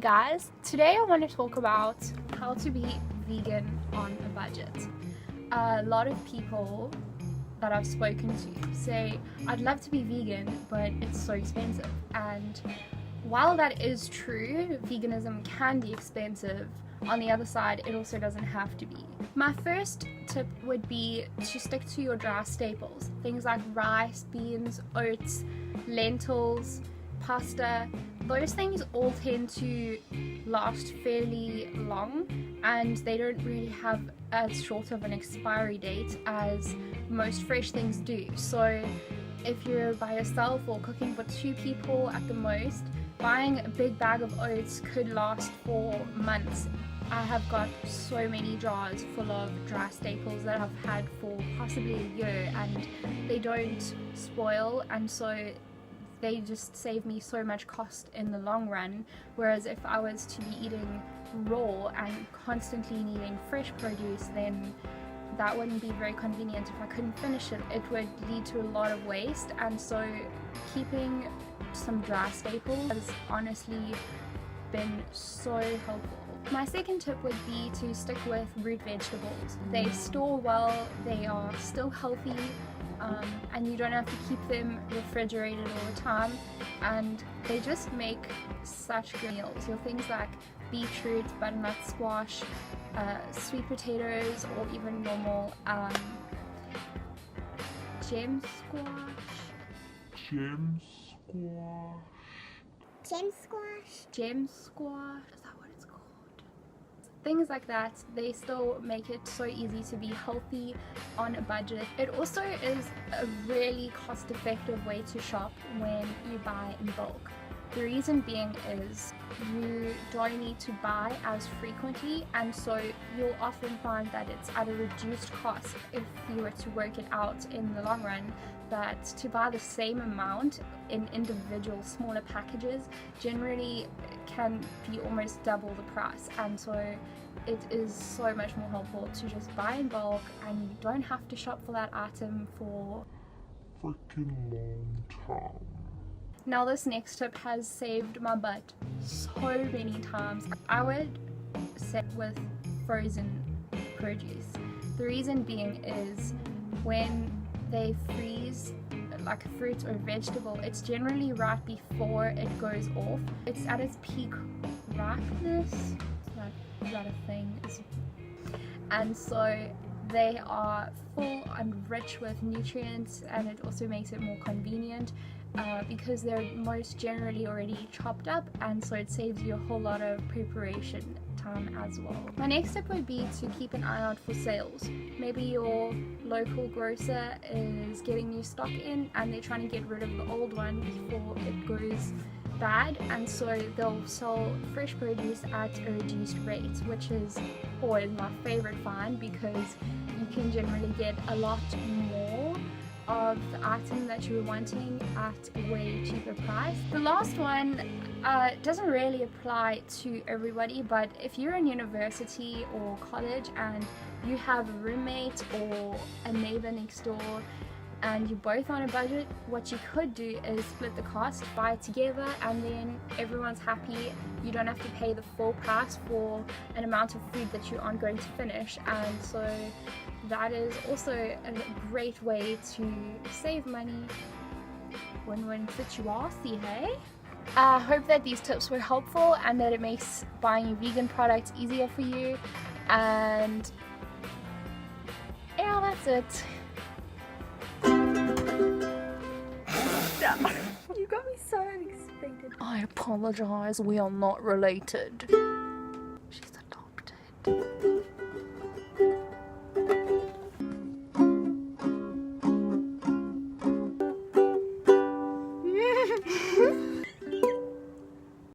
guys, today I want to talk about how to be vegan on a budget. A lot of people that I've spoken to say, I'd love to be vegan, but it's so expensive. And while that is true, veganism can be expensive, on the other side, it also doesn't have to be. My first tip would be to stick to your dry staples. Things like rice, beans, oats, lentils, pasta. Those things all tend to last fairly long, and they don't really have as short of an expiry date as most fresh things do. So if you're by yourself or cooking for 2 people at the most, buying a big bag of oats could last for months. I have got so many jars full of dry staples that I've had for possibly a year, and they don't spoil, and so they just save me so much cost in the long run. Whereas if I was to be eating raw and constantly needing fresh produce, then that wouldn't be very convenient. If I couldn't finish it, it would lead to a lot of waste, and so keeping some dry staples has honestly been so helpful. My second tip would be to stick with root vegetables. They store well, they are still healthy, and you don't have to keep them refrigerated all the time, and they just make such good meals. Your things like beetroot, butternut squash, sweet potatoes, or even normal gem squash. Is that what it's called? Things like that, they still make it so easy to be healthy on a budget. It also is a really cost-effective way to shop when you buy in bulk. The reason being is you don't need to buy as frequently, and so you'll often find that it's at a reduced cost if you were to work it out in the long run, that to buy the same amount in individual smaller packages generally can be almost double the price, and so it is so much more helpful to just buy in bulk, and you don't have to shop for that item for freaking long time. Now this next tip has saved my butt so many times. I would sit with frozen produce. The reason being is when they freeze like a fruit or vegetable, it's generally right before it goes off. It's at its peak ripeness. Is that a thing? And so they are full and rich with nutrients, and it also makes it more convenient because they're most generally already chopped up, and so it saves you a whole lot of preparation time as well. My next tip would be to keep an eye out for sales. Maybe your local grocer is getting new stock in and they're trying to get rid of the old one before it goes bad, and so they'll sell fresh produce at a reduced rate, which is always my favorite find because you can generally get a lot more of the item that you were wanting at a way cheaper price. The last one doesn't really apply to everybody, but if you're in university or college and you have a roommate or a neighbor next door and you're both on a budget, what you could do is split the cost, buy it together, and then everyone's happy. You don't have to pay the full price for an amount of food that you aren't going to finish, and so that is also a great way to save money. Win-win situation, hey? I hope that these tips were helpful and that it makes buying your vegan products easier for you, and yeah, that's it. You got me so unexpected. I apologize, we are not related.